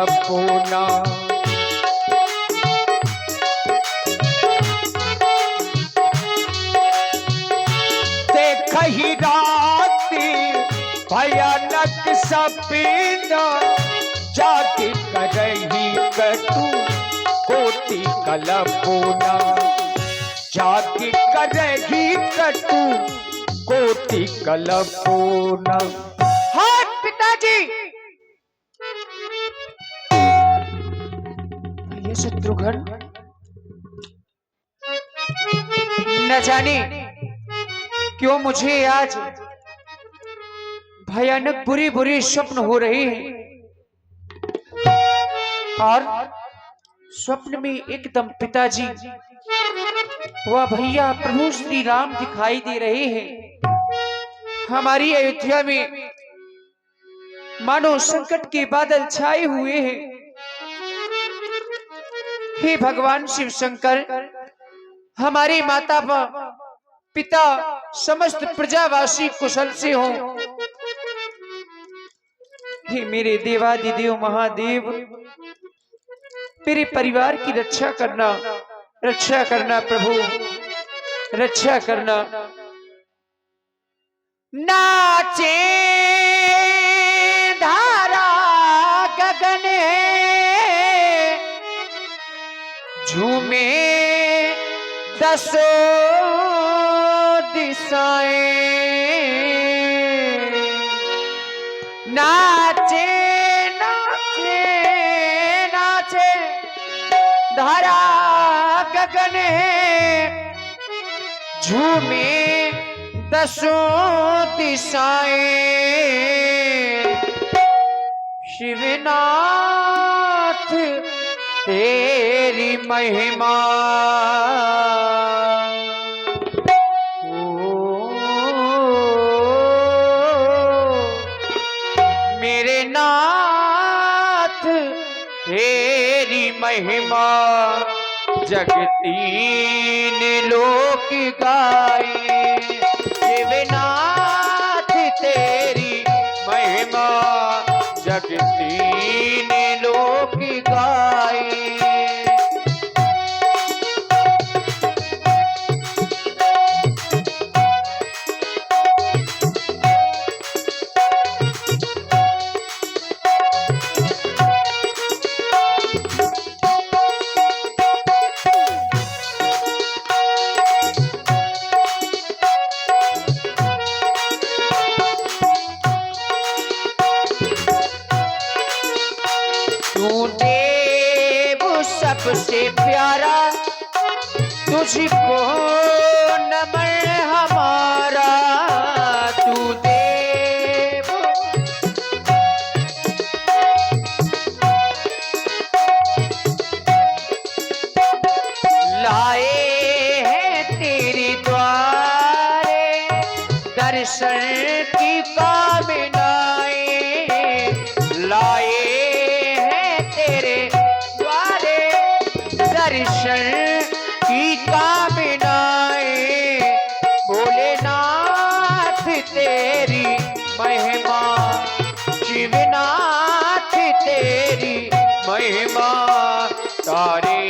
कलपुना। देखहि राति भयानक सपना, जाति करही कटु कोटि कलपुना। जाति करही कटु कोटि कलपुना। हाँ पिताजी, ये शत्रुघ्न न जाने क्यों मुझे आज भयानक बुरी बुरी स्वप्न हो रहे हैं, और स्वप्न में एकदम पिताजी वह भैया प्रभु श्री राम दिखाई दे रहे हैं। हमारी अयोध्या में मानो संकट के बादल छाए हुए हैं। हे भगवान शिव शंकर, हमारे माता पिता समस्त प्रजावासी कुशल से हो। हे मेरे देवादिदेव महादेव, मेरे परिवार की रक्षा करना प्रभु, रक्षा करना। नाचे धारा गगन, झूमे दसों दिशाएं। नाचे नाचे नाचे धारा गगन, झूमे दसों दिशाएं। शिवनाथ तेरी महिमा, मेरे नाथ तेरी महिमा। जगतीन लोक गाए, शिवनाथ तेरी महिमा। जगतीन लोक गाए। सबसे प्यारा तुझको नमन हमारा। तू देव लाए हैं तेरे द्वारे, दर्शन की कामनाएं लाए हैं तेरे दर्शन की कामनाएं। भोलेनाथ तेरी महिमा, शिवनाथ तेरी महिमा। तारे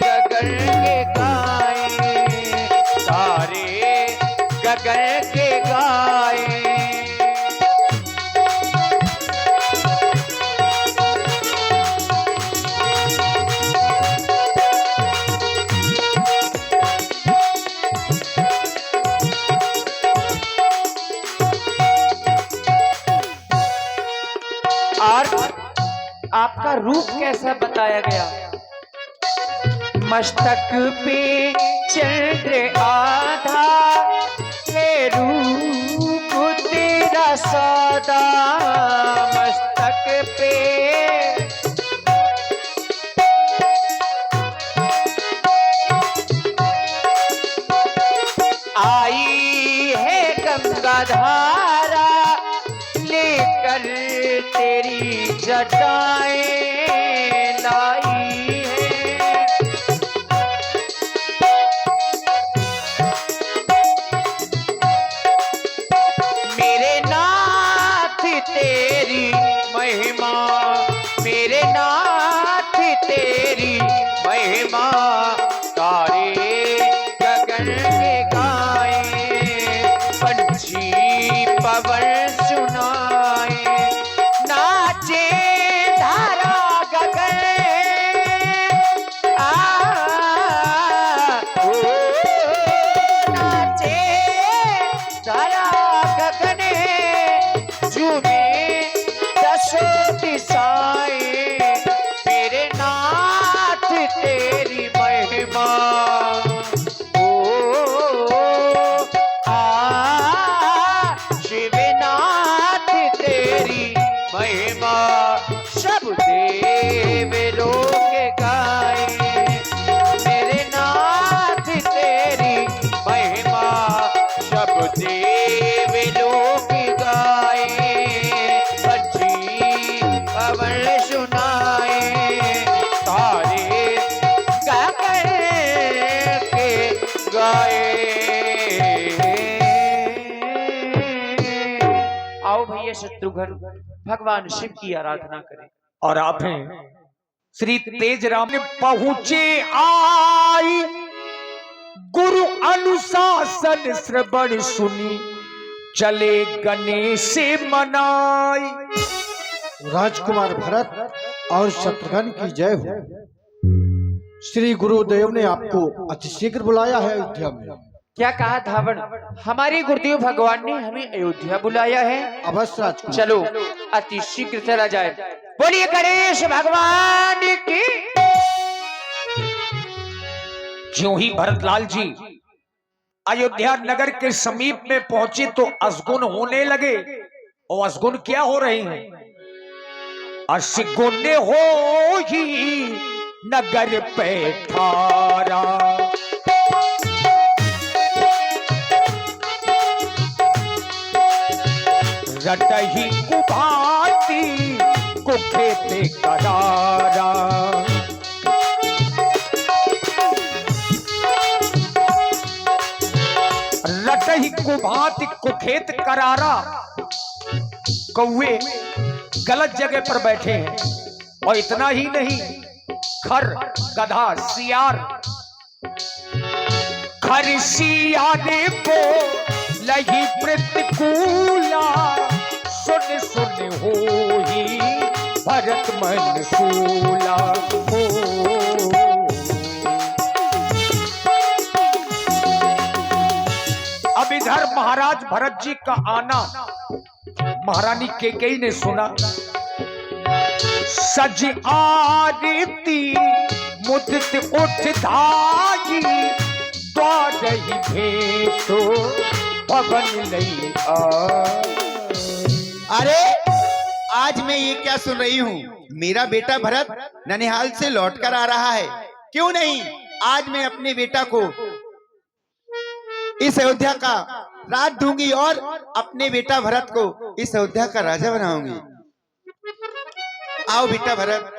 गगन के गाए, तारे गगन के गाए। और आपका रूप कैसा बताया गया? मस्तक पे चंद्र आधा, ये रूप तेरा सादा। मस्तक पे आई है गंगा धारा, लेकर तेरी जटाएं लाई है। मेरे नाथ तेरी महिमा, मेरे सुनाए, नाचे धारा गगन, नाचे धारा गगन, झूमे दसों दिशाएं, मेरे नाथ तेरी महिमा। शिवनाथ तेरी महिमा, सब देव लोग गाए, मेरे नाथ तेरी महिमा, सब देव लोग गाए, अच्छी खबर सुनाए, तारे गा के गाए। आओ भैया शत्रुघ्न, भगवान शिव की आराधना करें। और आप हैं श्री तेज राम ने पहुंचे आई, गुरु अनुशासन श्रवण सुनी, चले गणेश से मनाई। राजकुमार भरत और शत्रुघ्न की जय हो। श्री गुरुदेव ने आपको अतिशीघ्र बुलाया है अयोध्या में। क्या कहा धावण? हमारे गुरुदेव भगवान ने हमें अयोध्या बुलाया है। अवश्य राजकुमार। चलो अति शीघ्र चला जाए। बोलिए गणेश भगवान की। ज्यों ही भरतलाल जी अयोध्या नगर के समीप में पहुंचे तो असगुन होने लगे। और असगुन क्या हो रहे हैं? असगुन हो ही नगर पे ठारा, रटही कुभाती कुखेते करारा, रटही कुभाती कुखेत करारा। कौवे गलत जगह पर बैठे हैं। और इतना ही नहीं, खर गधा सियार, खर सियारे को लही प्रतिकूला, सुन सुन हो ही भरत मन सूला हो। अब इधर महाराज भरत जी का आना महारानी कैकेयी ने सुना। सज आरती मुदित उठ धाई, द्वारहि भेटो भवन लई आ। अरे आज मैं ये क्या सुन रही हूँ? मेरा बेटा भरत ननिहाल से लौट कर आ रहा है। क्यों नहीं, आज मैं अपने बेटा को इस अयोध्या का राज दूंगी और अपने बेटा भरत को इस अयोध्या का राजा बनाऊंगी। आओ बेटा भरत।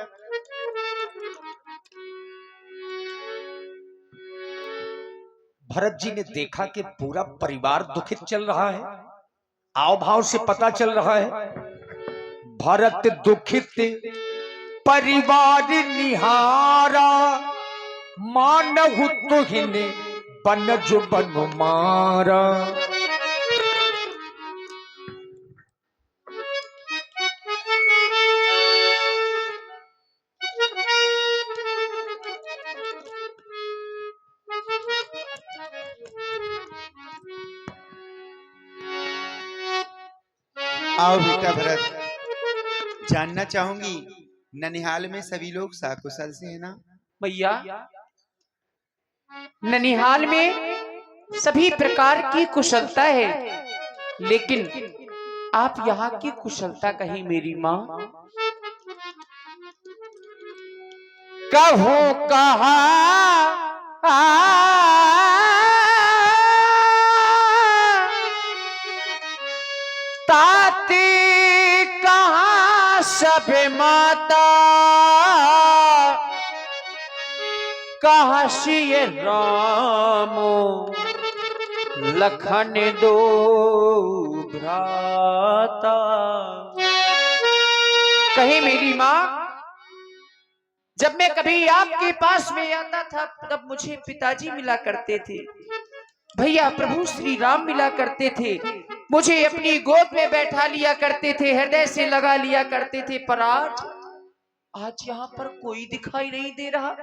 भरत जी ने देखा कि पूरा परिवार दुखित चल रहा है। आव भाव से पता चल रहा है भरत दुखित परिवार निहारा, मानहु तुहिने बनज बन मारा। आओ बेटा भरत, जानना चाहूंगी ननिहाल में सभी लोग सकुशल से है ना? भैया ननिहाल में सभी प्रकार की कुशलता है, लेकिन आप यहाँ की कुशलता कहीं मेरी माँ? कहो कहा ताती कहाँ सब माता, कहाँ सिय राम लखन दो भ्राता। कहीं मेरी माँ, जब मैं कभी आपके पास में आता था तब मुझे पिताजी मिला करते थे, भैया प्रभु श्री राम मिला करते थे, मुझे अपनी गोद में बैठा लिया करते थे, हृदय से लगा लिया करते थे, पर आज यहाँ पर कोई दिखाई नहीं दे रहा।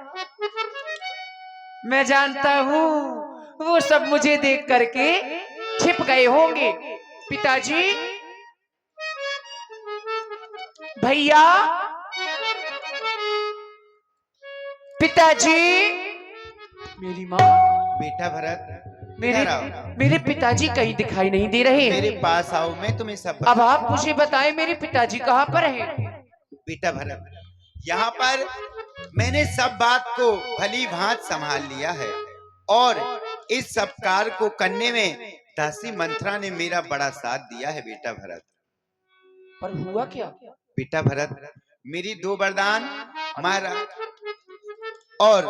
मैं जानता हूँ वो सब मुझे देख करके छिप गए होंगे। पिताजी, भैया, पिताजी, मेरी माँ, बेटा भरत, मेरे इधर आओ। मेरे पिताजी कहीं दिखाई नहीं दे रहे मेरे हैं। पास आओ, मैं तुम्हें सब अब आप मुझे बताएं मेरे पिताजी कहाँ पर हैं? बेटा भरत, यहाँ पर मैंने सब बात को भली भांत संभाल लिया है और इस सब कार्य को करने में दासी मंत्रा ने मेरा बड़ा साथ दिया है। बेटा भरत, पर हुआ क्या? बेटा भरत, मेरी 2 वरदान महाराज और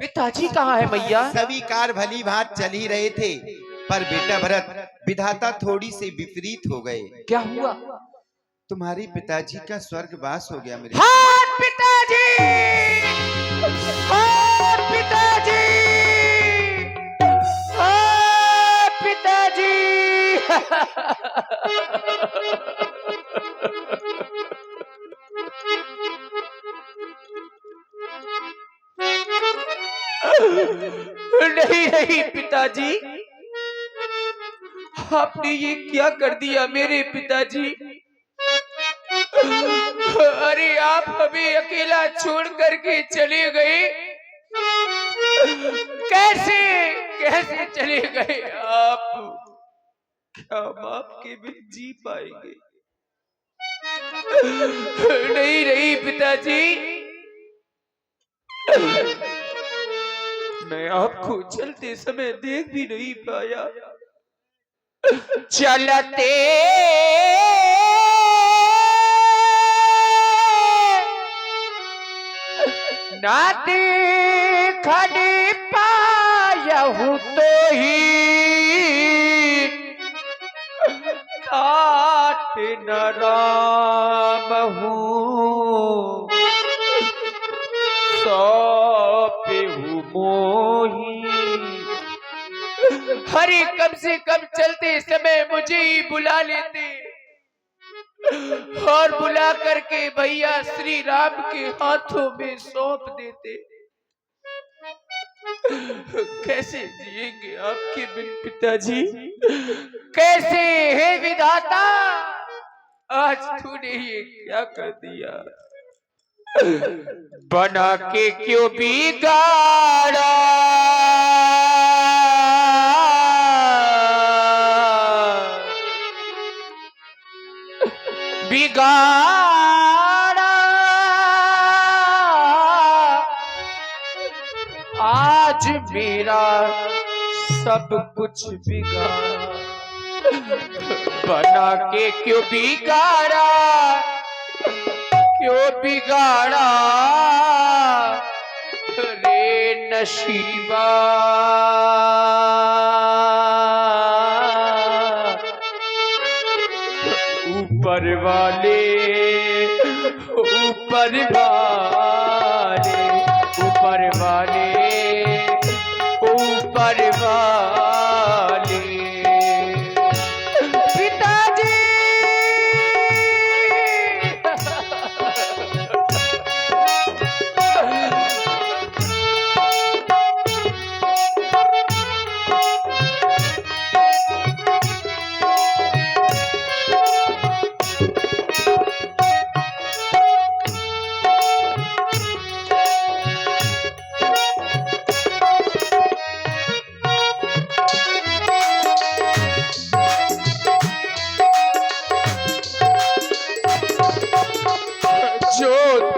पिताजी कहाँ है मैया? सभी कार्य भली भांत चल ही रहे थे, पर बेटा भरत विधाता थोड़ी से विपरीत हो गए। क्या हुआ? तुम्हारे पिताजी का स्वर्गवास हो गया मेरे। हाँ पिताजी, हाँ पिताजी, हाँ पिताजी। नहीं नहीं पिताजी, आपने ये क्या कर दिया मेरे पिताजी? अरे आप हमें अकेला छोड़ करके चले गए, कैसे कैसे चले गए आप? क्या हम आपके बिन जी पाएंगे? नहीं नहीं पिताजी, मैं आपको चलते समय देख भी नहीं पाया। चलते ना देखा पाया हूँ तो ही काट न राम हूँ, सौंपे हूँ मोही। हरे कम से कम चलते समय मुझे ही बुला लेते और बुला करके भैया श्री राम के हाथों में सौंप देते। कैसे जिएंगे आपके बिन पिताजी? कैसे है विधाता, आज तूने ये क्या कर दिया? बना के क्यों बिगाड़ा, बिगाड़ा आज मेरा सब कुछ बिगाड़ा। बना के क्यों बिगाड़ा, क्यों बिगाड़ा रे नशीबा? ऊपर वाले, ऊपर वाले, ऊपर वाले, ऊपर वाले। पिताजी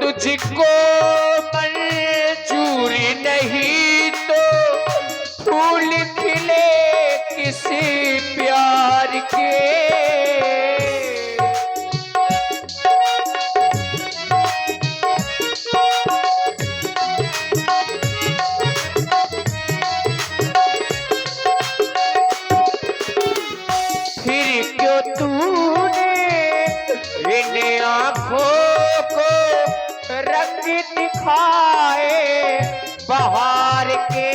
तुझको मंजूर नहीं तो फूल खिले किसी प्यार के। फिर क्यों तूने इन आँखों को रंग दिखाए बहार के,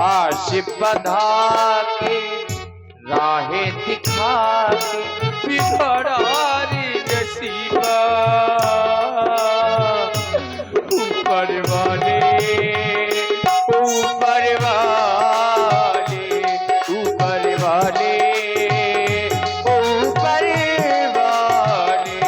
आश बंधा के राहें दिखा के बिगड़ा रे नसीबा। ऊपर वाले ऊपर वाले ऊपर वाले ऊपर वाले।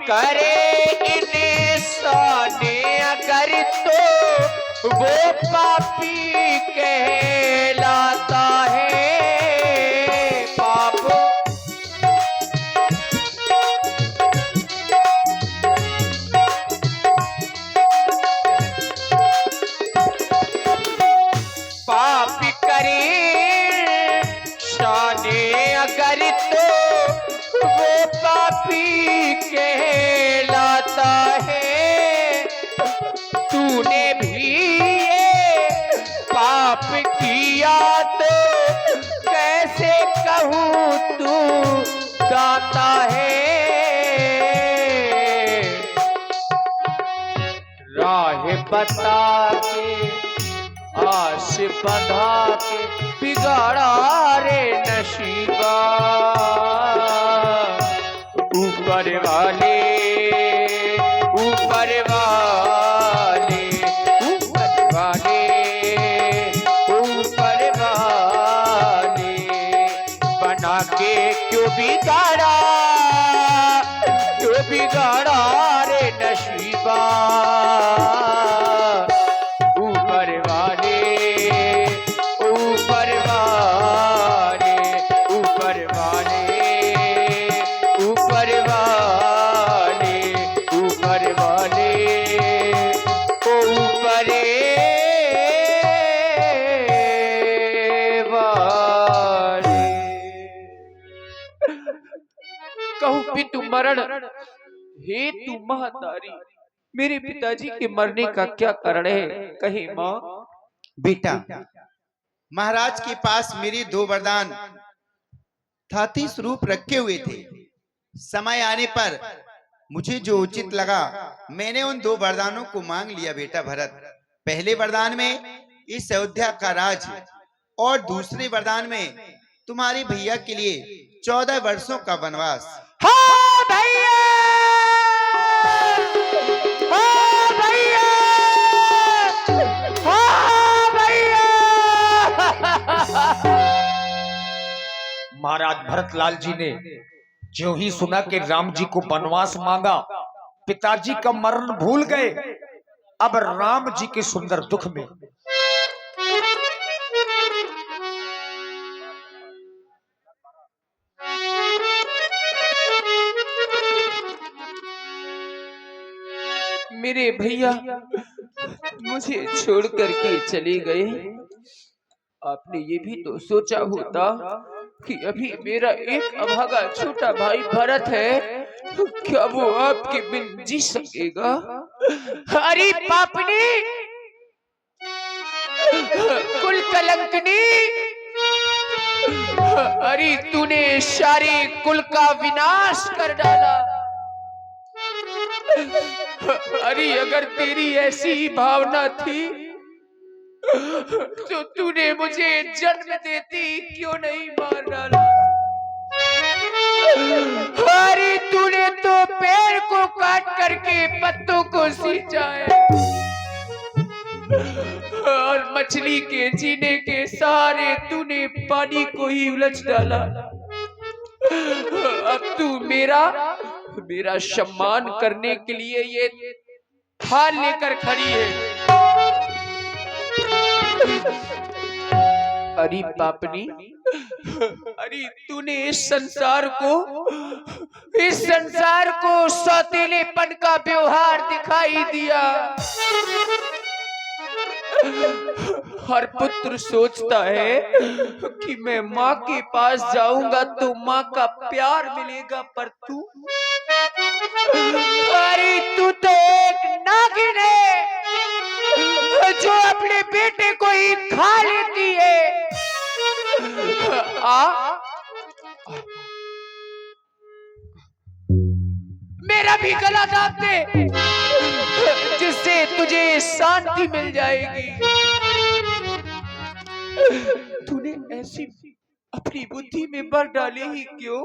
करे इंसान अगर तो वो पापी कहलाता है। पाप पाप करे शाने अगर तो वो पापी कहलाता है। तूने भी ये पाप किया तो कैसे कहूँ तू दाता है। राह बता के आस बंधा के बिगाड़ा रे नशीबा। ऊपर वाले ऊपर वाले ऊपर वाले ऊपर वाले बना के क्यों बिगाड़ा रे नशीबा। ऊपर वाले ऊपर वाले ऊपर वाले ऊपर वाले ऊपर वाले ऊपर वाले। कहूँ पितु मरण हे तू महतारी, मेरे पिताजी के मरने का क्या कारण है? कहीं माँ। बेटा, महाराज के पास मेरे 2 वरदान धाती स्वरूप रखे हुए थे। समय आने पर मुझे जो उचित लगा मैंने उन 2 वरदानों को मांग लिया। बेटा भरत, पहले वरदान में इस अयोध्या का राज और दूसरे वरदान में तुम्हारे भैया के लिए 14 वर्षों का वनवास। हाँ भैया, हाँ भैया, हाँ भैया। महाराज भरतलाल जी ने जो ही सुना कि राम जी को वनवास मांगा, पिताजी का मरण भूल गए। अब राम जी के सुंदर दुख में मेरे भैया मुझे छोड़ करके चले गए। आपने ये भी तो सोचा होता कि अभी मेरा एक अभागा छोटा भाई भरत है, क्या वो आपके बिन जी सकेगा? अरे पापनी, कुल कलंकनी, अरे तूने सारे कुल का विनाश कर डाला। अरे अगर तेरी ऐसी भावना थी तो तूने मुझे जन्म देती क्यों नहीं मार डाला? अरे तूने तो पेड़ को काट करके पत्तों को सींचा है और मछली के जीने के सहारे तूने पानी को ही उलझ डाला। अब तू मेरा सम्मान करने के लिए ये थाल लेकर खड़ी है। अरे पापनी, अरे तूने इस संसार को सौतेलेपन का व्यवहार दिखाई दिया। हर पुत्र सोचता है कि मैं माँ के पास जाऊंगा तो माँ का प्यार मिलेगा, पर तू, अरे तू तो एक नागिन है जो अपने बेटे को ही खा लेती है। मेरा भी गला दाब दे, जिससे तुझे शांति मिल जाएगी। तूने ऐसी अपनी बुद्धि में भर डाली ही क्यों?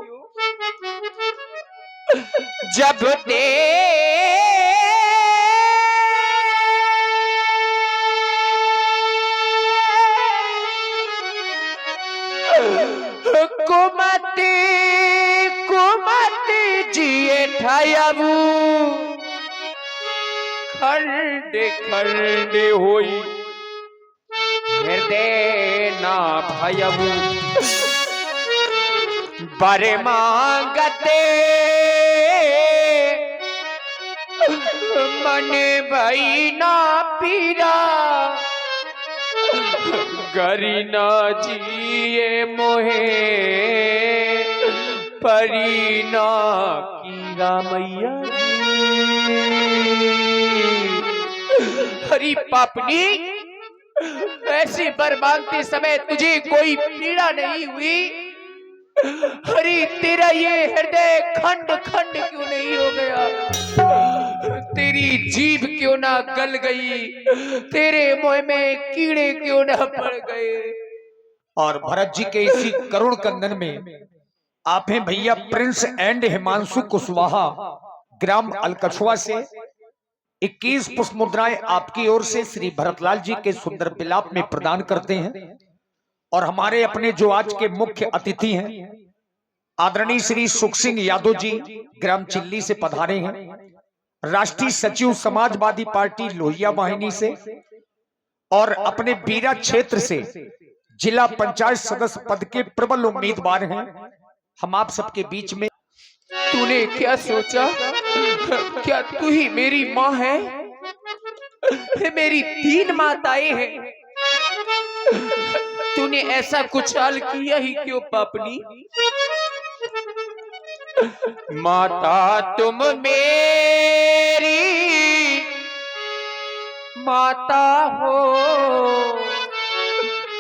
जब कुमति जिए ठायाबू खंडे खंडे होई हृदय ना भयबू बरे मांगते मने भई ना पीरा गरी ना जिए मोहे परी ना कीरा मैया। हरी पापनी, ऐसे वर मांगते समय तुझे कोई पीड़ा नहीं हुई? हरी तेरा ये हृदय खंड खंड क्यों नहीं हो गया? तेरी जीभ क्यों ना गल गई? तेरे मुंह में कीड़े क्यों ना पड़ गए? और भरत जी के इसी करुण कंदन में आप हैं भैया प्रिंस एंड हिमांशु कुशवाहा, ग्राम अलकछुआ से 21 पुष्प मुद्राएं आपकी ओर से श्री भरतलाल जी के सुंदर विलाप में प्रदान करते हैं। और हमारे अपने जो आज के मुख्य अतिथि हैं आदरणीय श्री सुख सिंह यादव जी, ग्राम चिल्ली से पधारे हैं, राष्ट्रीय सचिव समाजवादी पार्टी लोहिया वाहिनी से, और अपने बीरा क्षेत्र से जिला पंचायत सदस्य पद के प्रबल उम्मीदवार हैं। हम आप सबके बीच में। तूने क्या सोचा? क्या तू ही मेरी माँ है? मेरी 3 माताएं हैं। तूने ऐसा कुछ हाल किया ही क्यों पापनी? माता तुम मेरी माता हो,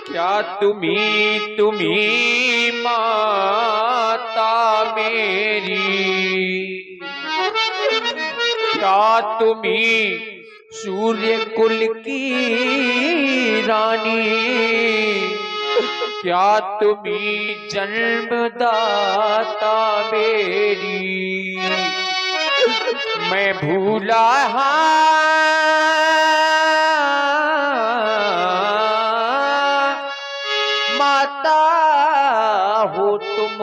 क्या तुम्ही माता मेरी, क्या तुम्ही सूर्य कुल की रानी, क्या तुम्ही जन्मदाता मेरी। मैं भूला माता हो तुम,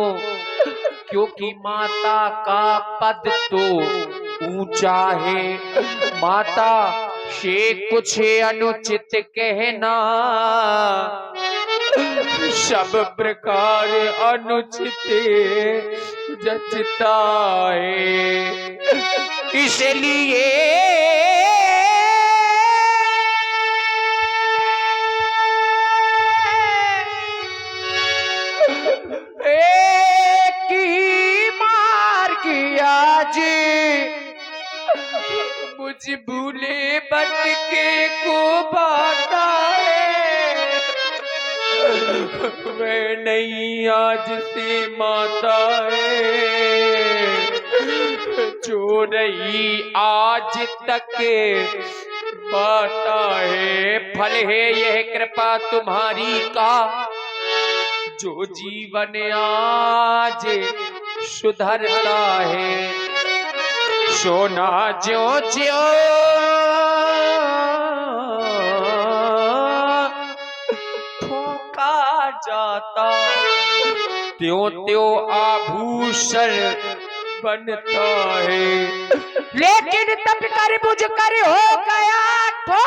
क्योंकि माता का पद तो ऊंचा है। माता से कुछ अनुचित कहना सब प्रकार अनुचित जचता है। इसलिए एक ही मार किया जी, मुझ भूले भटके को बाता है। मैं नहीं आज से माता है, जो रही आज तक बाता है। फल है यह कृपा तुम्हारी का, जो जीवन आज सुधरता है। सोना ज्यो ज्यो ठोका जाता, त्यों त्यों आभूषण बनता है। लेकिन तब कर बुझ कर हो गया ठो,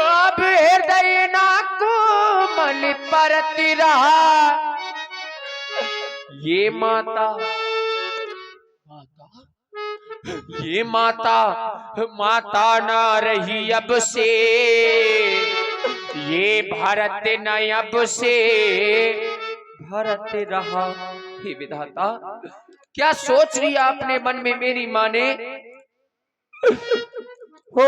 अब हृदय ना कोमल परति रहा। ये माता माता ना रही अब से, ये भरत न अब से भरत रहा। हे विधाता, क्या सोच रही आपने मन में मेरी माँ ने? हो